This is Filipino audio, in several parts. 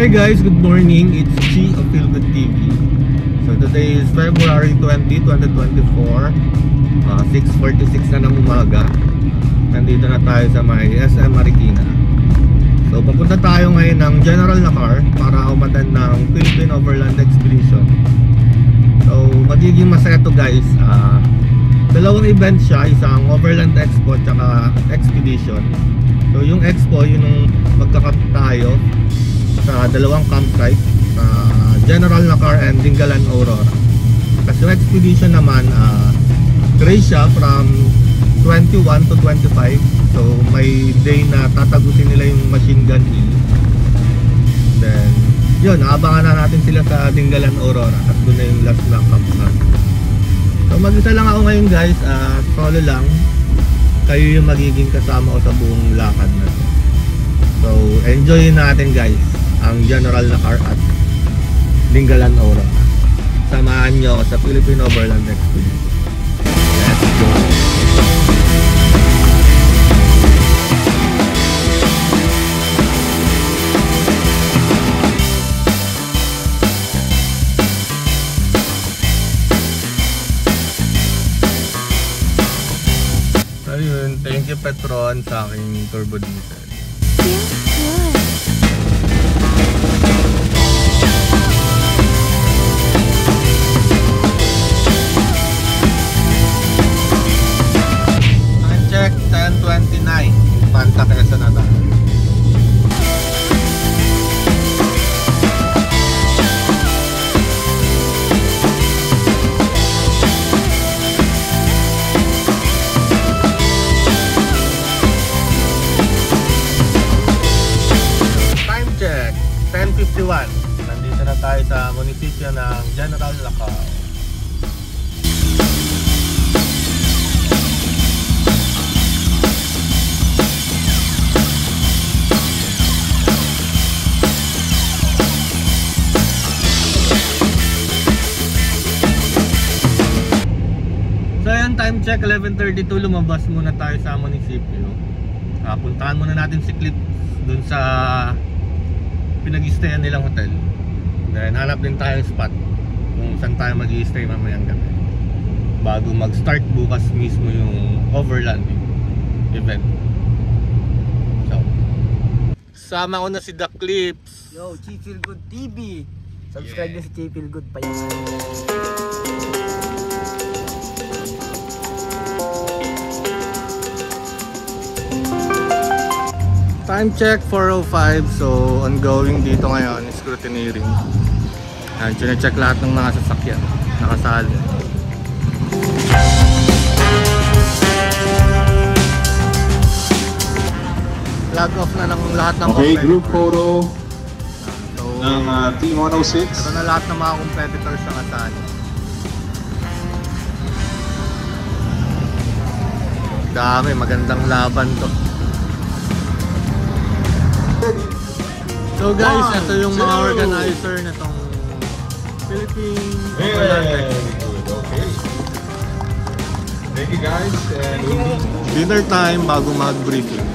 Hi guys, good morning. It's Chi of Feel Good TV. So today is February 20, 2024. 6:46 na ng umaga. Nandito na tayo sa may SM Marikina. So papunta tayo ngayon ng General Nakar para umattend ng Philippine Overland Expedition. So magiging masaya to guys. Dalawang event siya, isang Overland Expo at saka Expedition. So yung Expo, yung magkakap tayo sa dalawang campsite, General Nakar and Dingalan Aurora. Kasi yung Expedition naman, race siya from 21 to 25. So may day na tatagusin nila yung Machine Gun Hill. Then yun, aabangan na natin sila sa Dingalan Aurora at doon na yung last na camp natin. So mag-isa lang ako ngayon guys, solo lang. Kayo yung magiging kasama ko sa buong lakad na to. So enjoy natin guys ang General Nakar at Dingalan Aurora. Samahan nyo ako sa Philippine Overland Expedition. Let's go! Ayun, thank you Petron sa aking turbo diesel. Check 10:29 Panta Quezon na tayo. Time check 10:51. Nandito na tayo sa munisipyo ng General Nakar. Time check 11:32, lumabas muna tayo sa munisipyo. Puntahan muna natin si Clip dun sa pinag-i-stayan nilang hotel. Then hanap din tayo spot kung saan tayo mag-i-stay mamayang gabi bago mag-start bukas mismo yung overlanding event. So sama ko na si The Clips. Yo, Chi Feel Good TV. Subscribe na si Chi Feel Good pa yun. Time check 4:05. So ongoing dito ngayon, scrutineering. Chine-check lahat ng mga sasakyan nakasali. Flag off na ng lahat ng group photo ng Team 106. Ito na lahat ng mga competitors na kasali. Dami, magandang laban to. So guys, ito yung mga organizer na tong Philippine Overland Expedition. Okay. Thank you guys. And dinner time bago mag-briefing.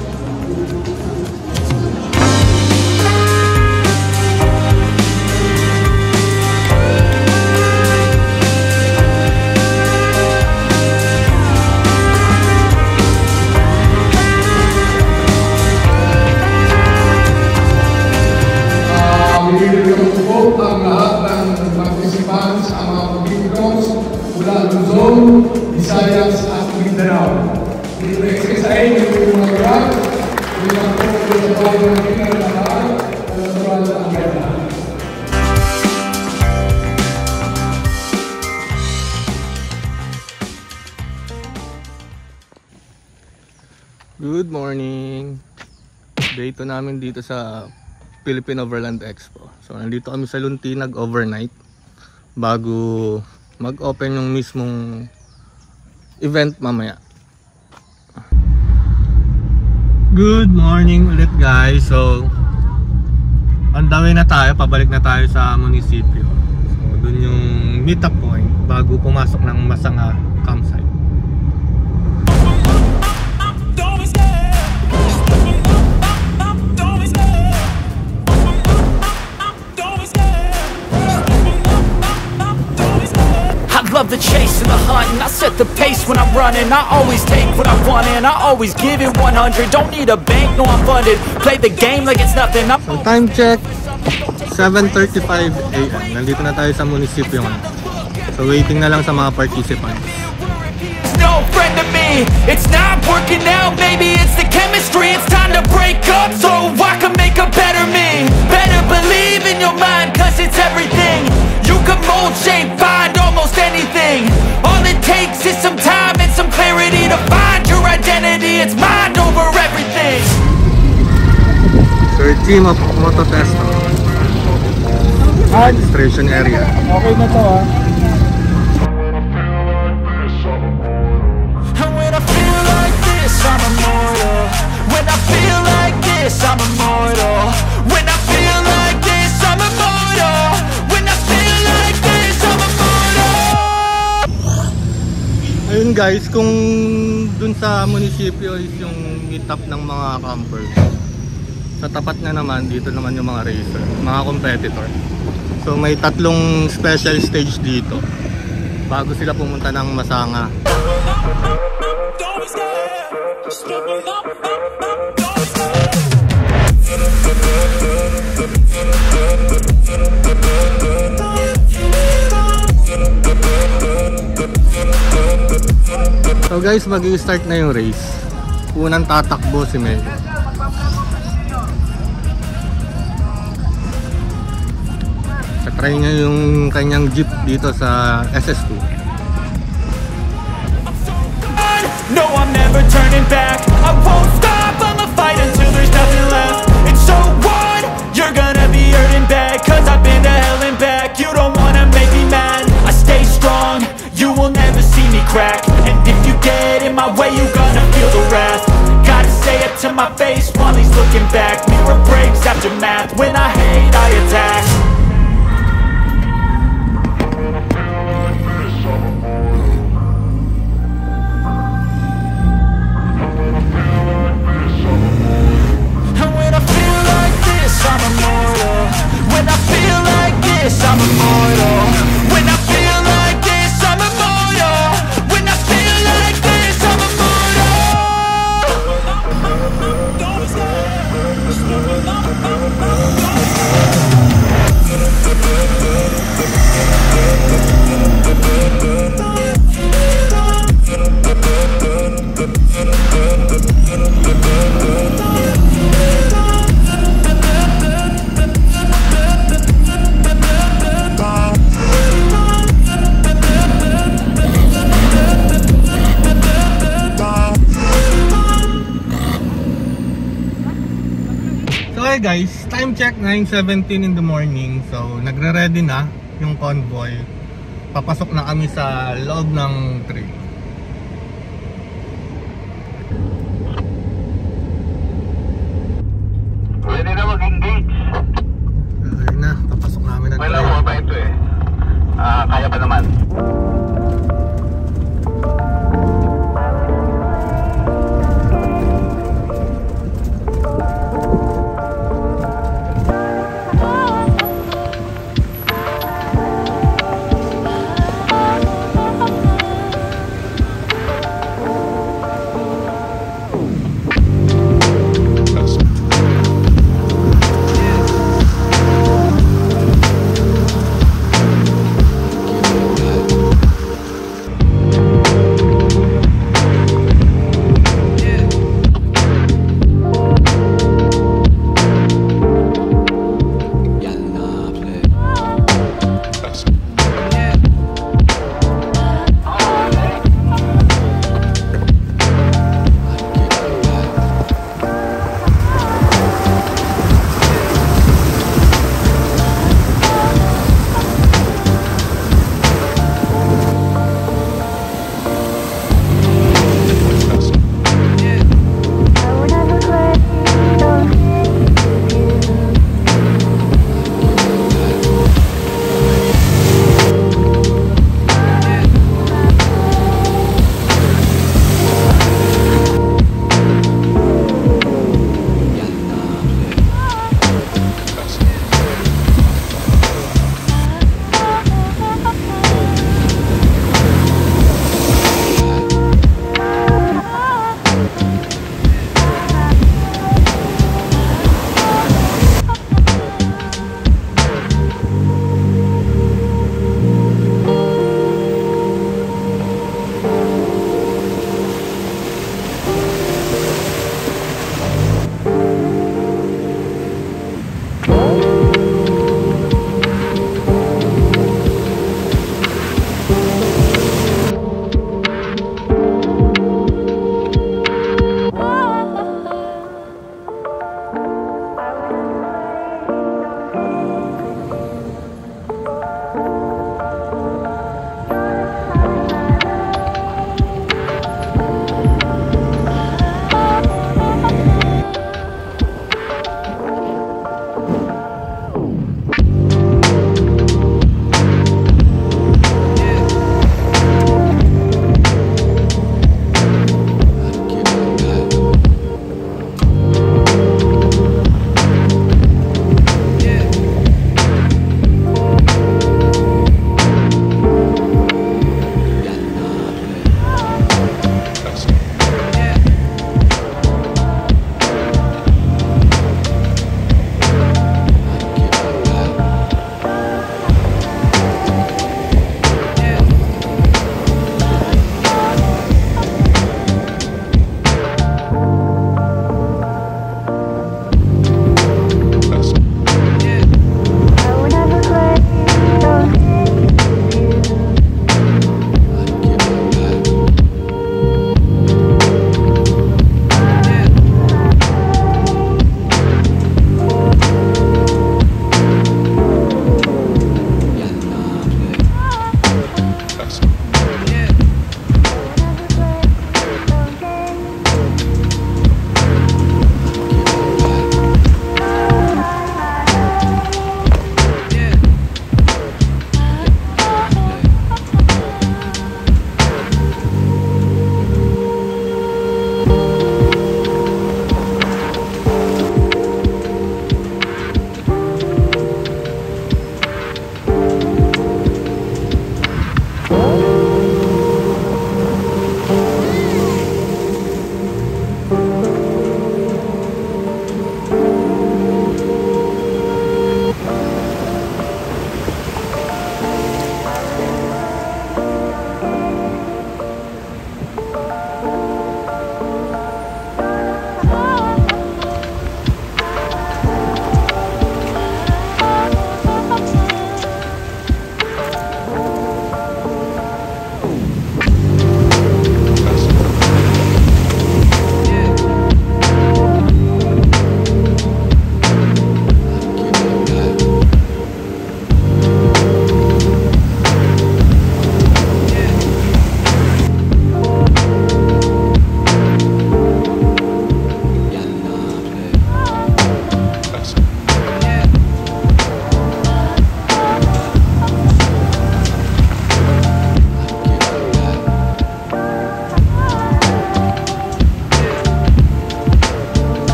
Ang lahat ng participants sa mga pagkikos mula Luzon, Visayas at Mindanao. Ito-exercise yung mga grab, yung mga pagkikos sa bahay ng kinalakaan, at natural na ang ganda. Good morning! Day 2 namin dito sa Philippine Overland Expo. So nandito kami sa Lunti nag-overnight bago mag-open yung mismong event mamaya. Good morning ulit guys. So on the way na tayo, pabalik na tayo sa munisipyo. So dun yung meet up point bago pumasok ng Masanga campsite. love the chase and the hunt, and I set the pace when I'm running. I always take what I want and I always give it 100. Don't need a bank, no I'm funded. Play the game like it's nothing. So time check, 7:35 AM. Nandito na tayo sa munisipyo. So waiting na lang sa mga participants. No friend to me, it's not working out. Maybe it's the chemistry. It's time to break up so I can make a better me. Better believe in your mind, cause it's everything. You can mold, shape, find almost anything. All it takes is some time and some clarity to find your identity. It's mind over everything. Sir Team of Mototesto. Registration area. Okay na to ah. And when I feel like this, I'm immortal. When I feel like this, I'm immortal. When I feel like this, I'm immortal. When I feel like this, I'm immortal. Ayun guys, kung dun sa munisipyo is yung meet up ng mga campers, sa tapat na naman, dito naman yung mga racer, mga competitor. So may tatlong special stage dito bago sila pumunta ng Masanga. So guys, mag-i-start na yung race. Unang tatakbo si Mel. Try niya yung kanyang jeep dito sa SS2. No, I'm never turning back. I won't stop, I'ma fight until there's nothing left. It's so on, you're gonna be hurting bad, cause I've been to hell and back. You don't wanna make me mad, I stay strong. You will never see me crack. And if you get in my way, you gonna feel the wrath. Gotta say it to my face while he's looking back. Mirror breaks after math. When I hate, I attack. I'm immortal. When I feel like this, I'm immortal. When I feel like this, I'm immortal. When I feel like this, I'm Okay guys, time check 9:17 in the morning. So nagre-ready na yung convoy. Papasok na kami sa loob ng train. Pwede na mag-engage. Okay na, papasok namin ng train. Wala pa ito eh. Kaya pa naman.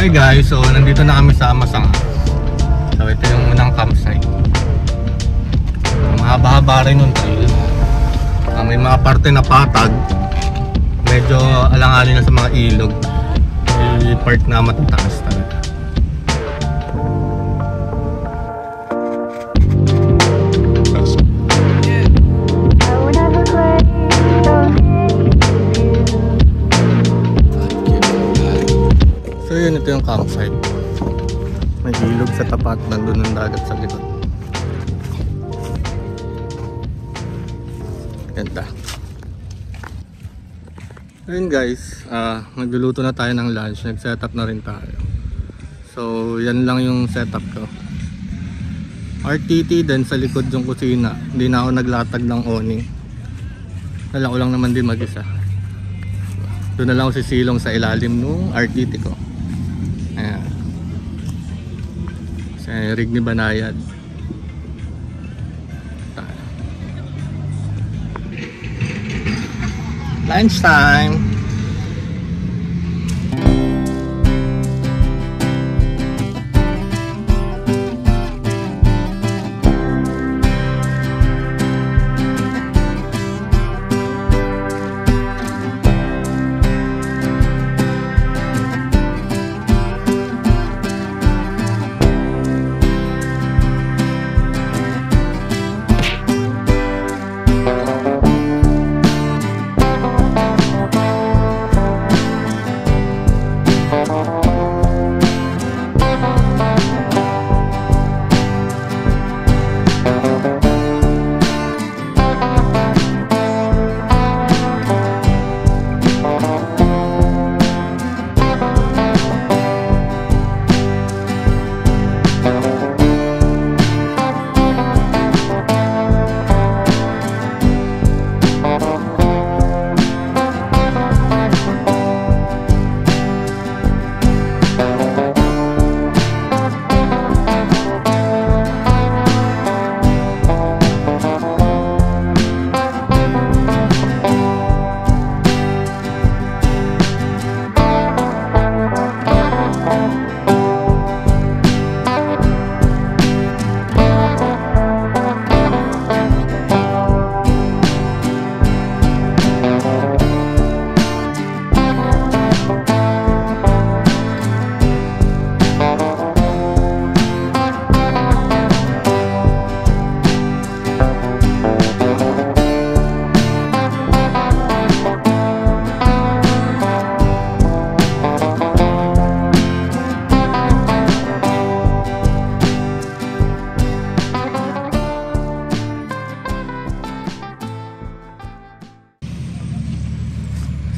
Hi guys, so nandito na kami sa Masanga. So ito yung unang campsite. Mahaba-haba rin yung trail. May mga parte na patag. Medyo alanganin na sa mga ilog. May part na matataas talaga. So yun, ito yung campsite. May ilog sa tapat, nandun ang dagat sa likod. Ganda. Ayun guys, nagluluto na tayo ng lunch. Nag-setup na rin tayo. So yan lang yung setup ko. RTT, then sa likod yung kusina. Hindi na ako naglatag ng awning. Dala ko lang naman din mag-isa. Doon na lang ako sisilong sa ilalim ng RTT ko. Ayan. Sa rig ni Banayad. Lunch time.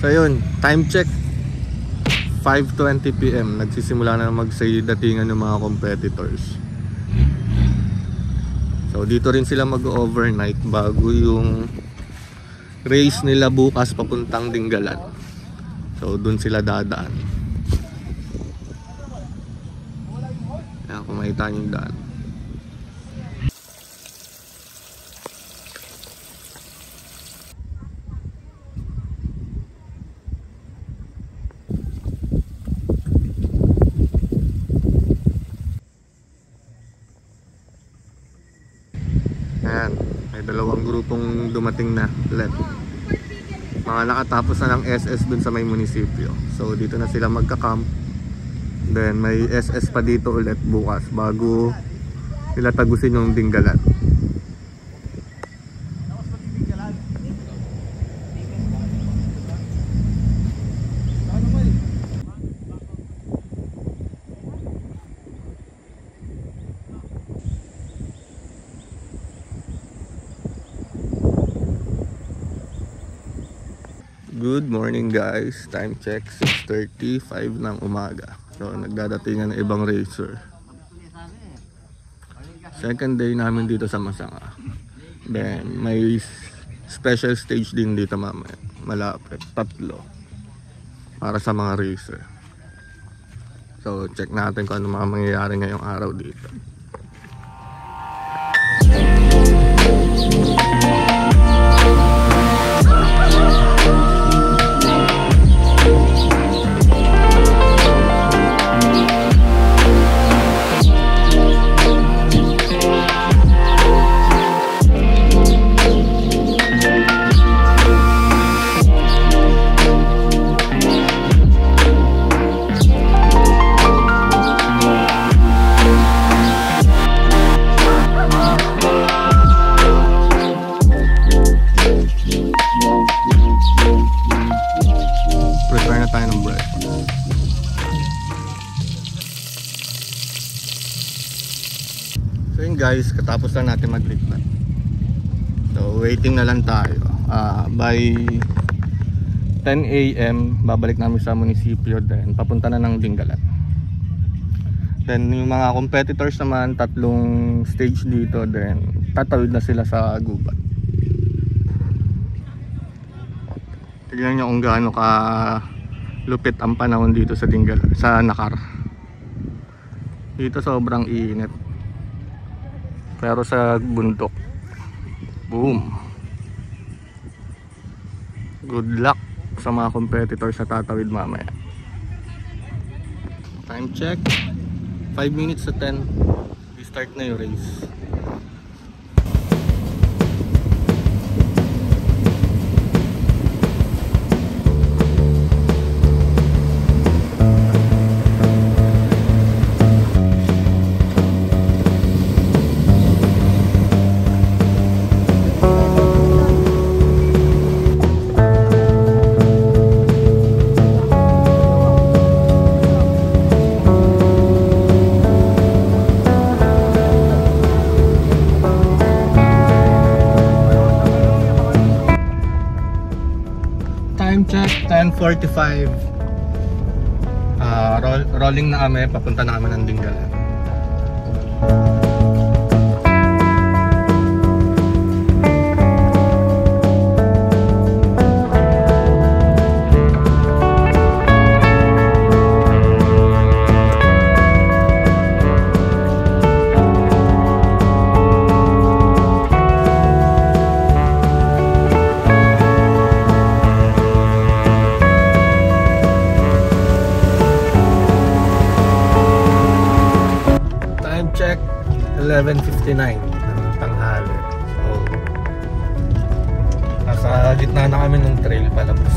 So yun, time check 5:20 PM. Nagsisimula na mag-say datingan ng mga competitors. So dito rin sila mag-overnight bago yung race nila bukas papuntang Dingalan. So dun sila dadaan. Ayan, kung makita nyo yung daan. Ayan, may dalawang grupong dumating na ulit. Mga nakatapos na ng SS dun sa may munisipyo. So dito na sila magka-camp. Then may SS pa dito ulit bukas bago nila tagusin yung Dingalan. Good morning guys, time check 6:35 ng umaga. So nagdadatingan ng ibang racer. Second day namin dito sa Masanga. Then may special stage din dito mamaya. Malapit, 3 para sa mga racer. So check natin kung ano mga mangyayari ngayong araw dito. guys, katapos lang natin maglipat. So waiting na lang tayo. By 10 AM babalik namin sa munisipyo, then papunta na ng Dingalan. Then yung mga competitors naman, 3 stage dito, then tatawid na sila sa gubat. Tignan nyo kung gaano ka lupit ang panahon dito sa Dingalan, sa Nakar. Dito sobrang init, pero sa bundok, boom. Good luck sa mga competitors sa tatawid mamaya. Time check, 5 minutes to 10. I-start na yung race. Time check, 10:45. Rolling na kami, papunta na kami ng Dingalan. Check, 11:59 tanghali. So nasa gitna na kami ng trail palabas.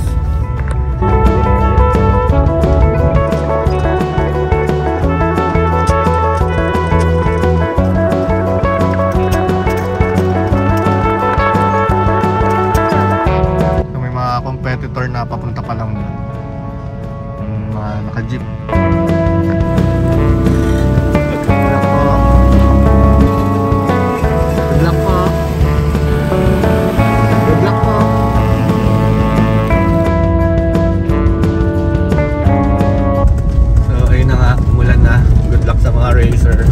So may mga competitor na papunta pa lang doon, mga naka-jeep. Racer.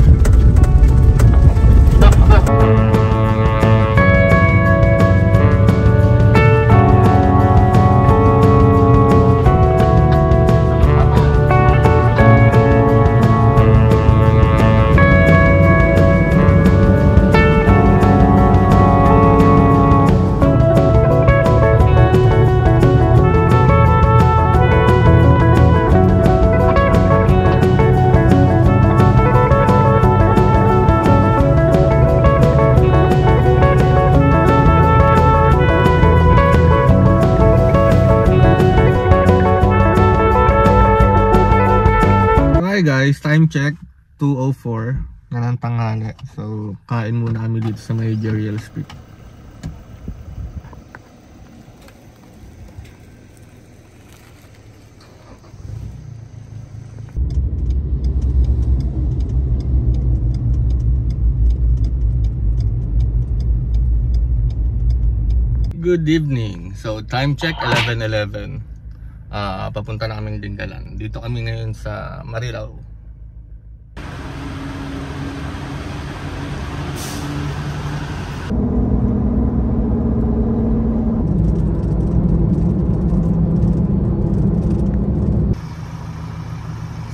Guys, time check 2:04 na ng tanghali. So kain muna kami dito sa may Jeriel Street. Good evening. So time check 11:11. Papunta na kaming Dingalan. Dito kami ngayon sa Marilao.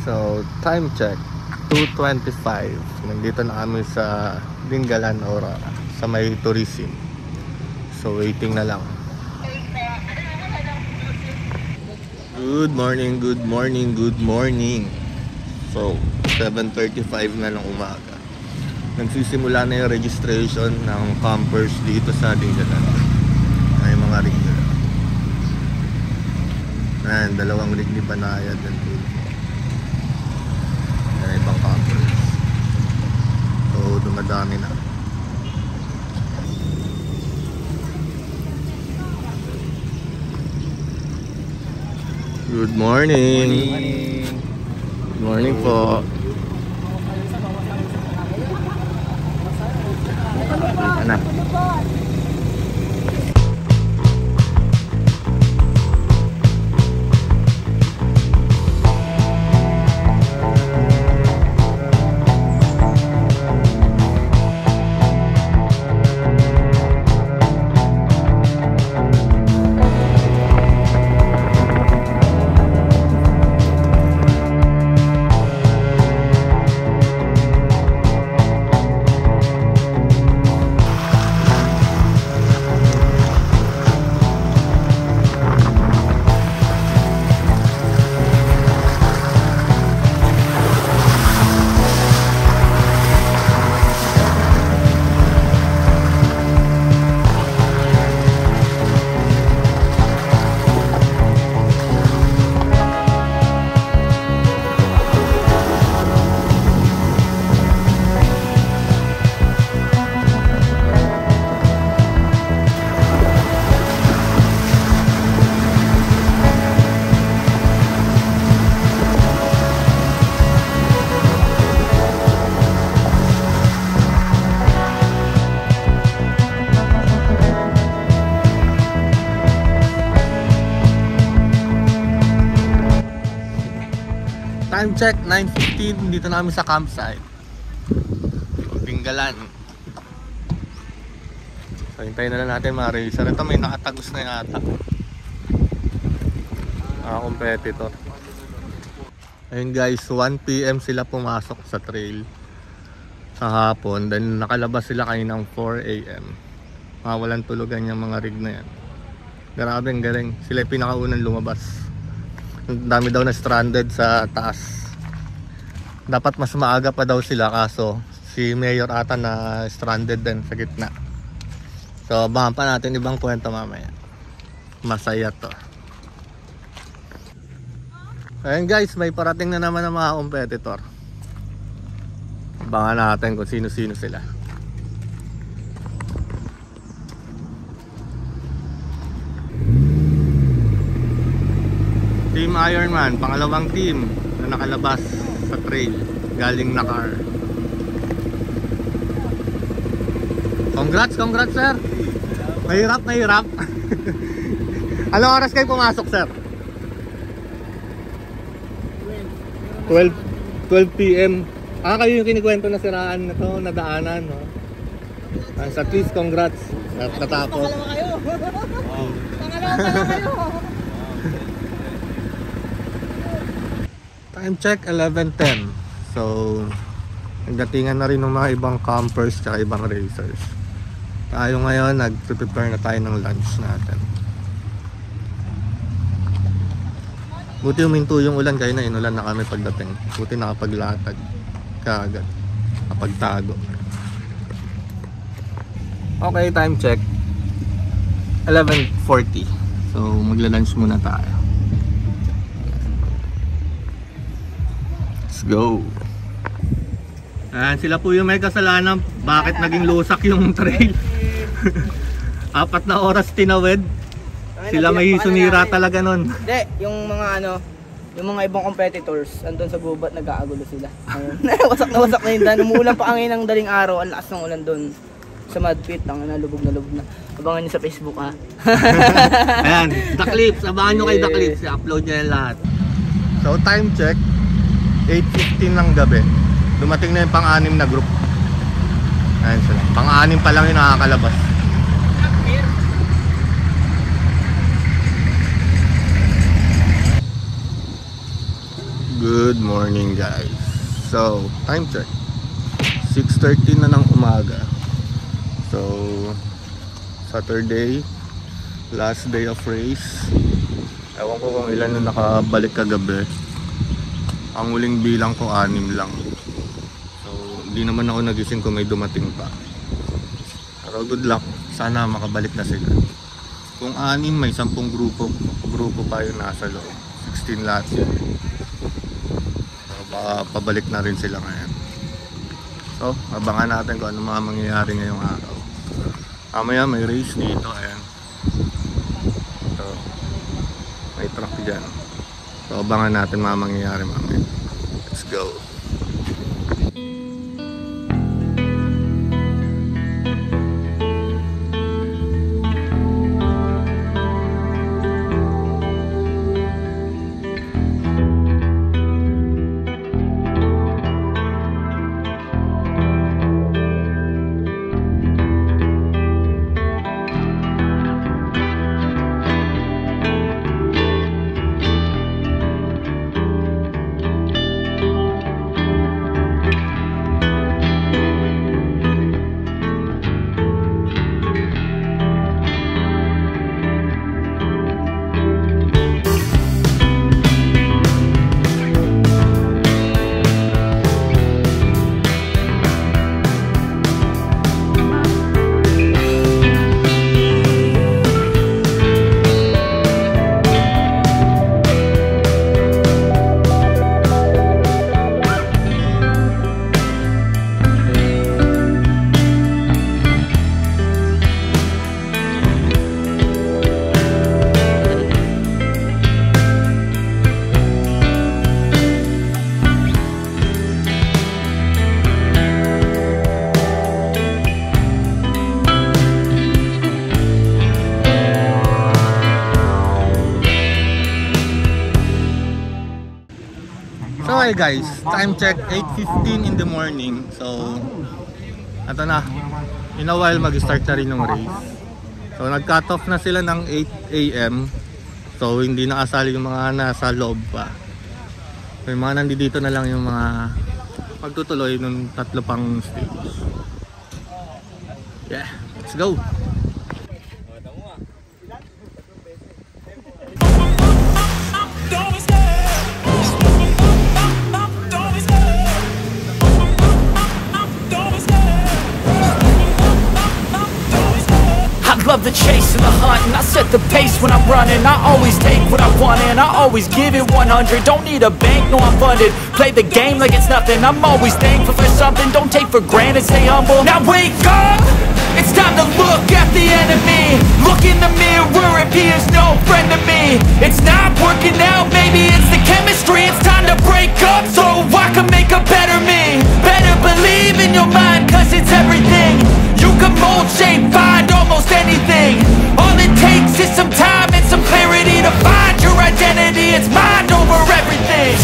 So time check 2:25. Nandito na kami sa Dingalan Ora, sa may tourism. So waiting na lang. Good morning, good morning, good morning. So 7:35 na ng umaga. Nagsisimula na yung registration ng campers dito sa Dingalan. May mga regular. And 2 rig ni Banayad and ibang campers. So dumadami na. Good morning. Good morning po. Ano? Time check, 9:15, dito namin sa campsite. Tinggalan. So, hintayin na lang natin mga racer. Ito may nakatagos na yata. Mga competitor. Ayun guys, 1 PM sila pumasok sa trail sa hapon. Then nakalabas sila kaninang 4 AM. Mga walang tulugan yung mga rig na yan. Grabe, ang galing. Sila yung pinakaunang lumabas. Ang dami daw na stranded sa taas. Dapat mas maaga pa daw sila, kaso si Mayor ata na stranded din sa gitna. So abangan pa natin ibang kwento mamaya. Masaya to. Ayun guys, may parating na naman ng mga competitor. Abangan natin kung sino-sino sila. Team Ironman, pangalawang team na nakalabas sa trail galing Nakar. Congrats sir. Mahirap. Anong oras kayo pumasok sir? 12 PM. Kayo yung kinikwento na siraan na to, nadaanan, no? At least congrats at natapos. Pangalawa kayo. Time check 11:10. So nagdatingan na rin ng mga ibang campers at ibang racers. Tayo ngayon nag-prepare na tayo ng lunch natin. Buti huminto yung ulan, kayo na inulan na kami pagdating. Buti nakapaglatag kaagad, nakapagtago. Okay, time check 11:40. So magla-lunch muna tayo. Let's go. Sila po yung may kasalanan bakit naging lusak yung trail. 4 na oras tinawid. Sila may sumira talaga nun. Hindi, yung mga yung mga ibang competitors andun sa gubat nag-aagulo sila. Wasak na yung daan. Umuulan pa ang ng daling araw, ang lakas ng ulan doon sa mud pit, ang lubog na. Abangan niyo sa Facebook ha. Ayan, The Clips, abangan nyo kay The Clips, i-upload nyo yan lahat. So time check 8:15 ng gabi. Dumating na yung pang-anim na group. Ayan sila, pang-anim pa lang yung nakakalabas. Good morning guys. So time check 6:30 na ng umaga. So Saturday, last day of race. Ewan ko kung ilan na nakabalik kagabi. Ang huling bilang ko 6 lang. So hindi naman ako nagising kung may dumating pa. Pero good luck, sana makabalik na sila. Kung 6 may 10 grupo pa yung nasa loob. 16 lahat yun. Pabalik na rin sila ngayon. So abangan natin kung ano mga mangyayari ngayong araw. Mamaya may race dito. Ayan. So may truck dyan. So abangan natin mga mangyayari mamaya. Let's go. So hey guys, time check 8:15 in the morning. So ito na, in a while mag-start na rin yung race. So nag-cut off na sila ng 8 AM. So hindi nakasali yung mga nasa loob pa. So yung mga nandito na lang yung mga magtutuloy ng 3 pang stage. Yeah, let's go! Love the chase and the hunt, and I set the pace when I'm running. I always take what I want and I always give it 100. Don't need a bank, no I'm funded. Play the game like it's nothing. I'm always thankful for something. Don't take for granted, stay humble. Now wake up, it's time to look at the enemy. Look in the mirror if he is no friend to me. It's not working out, maybe it's the chemistry. It's time to break up so I can make a better me. Better believe in your mind, cause it's everything. You can mold, shape, find almost anything. All it takes is some time and some clarity to find your identity. It's mind over everything.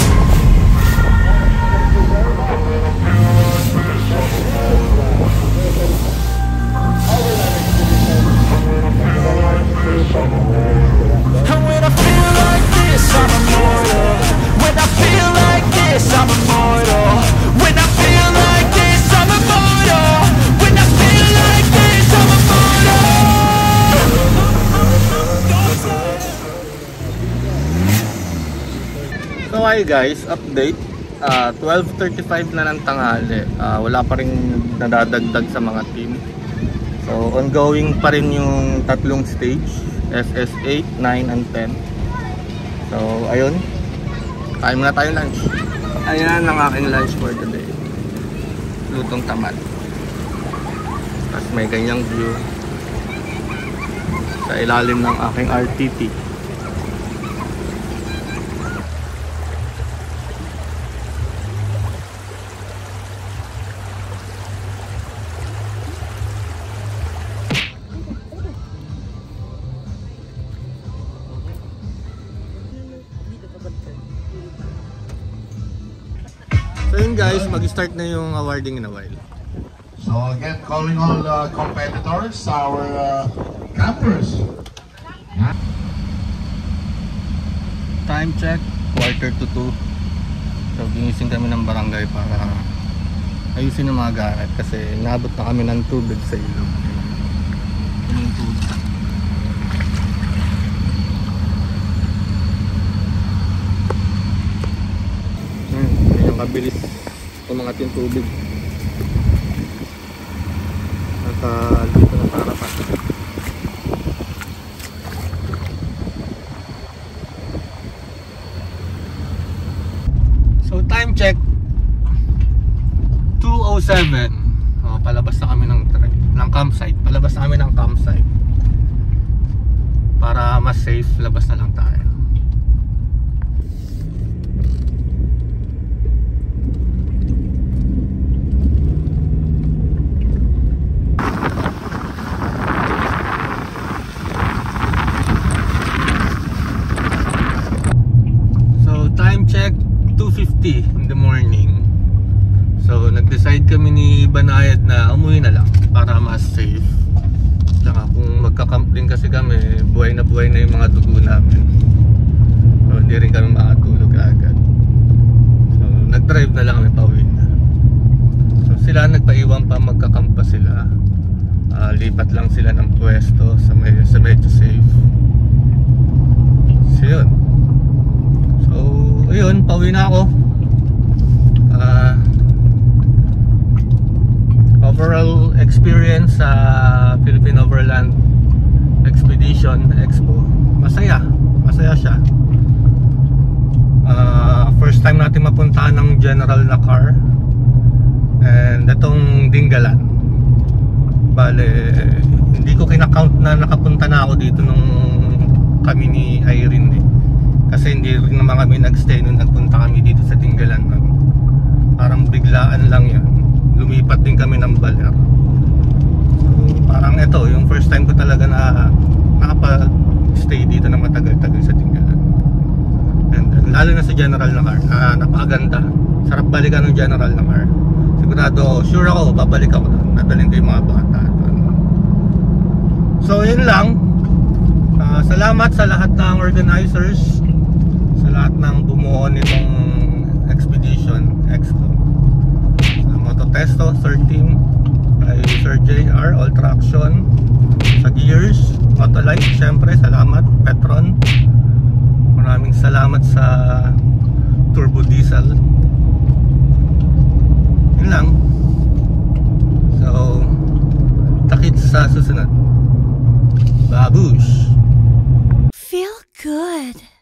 And when I feel like this, I'm immortal. When I feel like this, I'm immortal. When I feel like this, I'm immortal. When I feel like this, I'm immortal. So hi guys, update. 12:35 na ng tanghali. Wala pa rin nadadagdag sa mga team. So ongoing pa rin yung 3 stage, SS8, 9, and 10. So ayun, kain muna tayo lunch. Ayan ang aking lunch for today. Lutong tamad. Tapos may ganyang view sa ilalim ng aking RTT. So yun guys, mag-start na yung awarding in a while. So again, calling all competitors, our campers. Time check, 1:45. So ginising kami ng barangay para ayusin yung mga gamit kasi naabot na kami ng tubig sa ilog. Yung tubig. Yung kabilis umangat yung tubig. Dito na para pa. So time check 2:07. Palabas na kami ng campsite. Palabas na kami ng campsite. Para mas safe, labas na lang tayo. Check 2:50 in the morning. So nag-decide kami ni Banayad na umuwi na lang para mas safe. Saka kung magka-camp din kasi kami, buhay na yung mga dugo namin. So hindi rin kami makatulog agad. So nag-drive na lang kami pauwi na. So sila nagpaiwan pa, magka-camp pa sila. Lipat lang sila ng pwesto sa medyo safe. So yun. Ayun, pauwi na ako. Overall experience sa Philippine Overland Expedition Expo, masaya siya. First time natin mapuntahan ng general na car. And itong Dingalan, bale hindi ko kinakount na nakapunta na ako dito nung kami ni Irene eh. Kasi hindi rin naman kami nagstay nung nagpunta kami dito sa Dingalan. Parang biglaan lang yan. Lumipat din kami ng Baler. So parang ito, yung first time ko talaga na nakapag-stay dito na matagal-tagal sa Dingalan. And lalo na sa general na car. Napakaganda. Sarap balikan ng general na car. Sigurado, sure ako, babalik ako doon. Nadalhin ko yung mga bata doon. So yun lang. Salamat sa lahat ng organizers, sa lahat ng bumuo nitong expedition expo. Sa Mototesto, Sir Team, kay Sir JR, All Traction, sa Gears, Autolite, syempre salamat, Petron. Maraming salamat sa Turbo Diesel. Yun lang. So takits sa susunod. Babush! Feel good.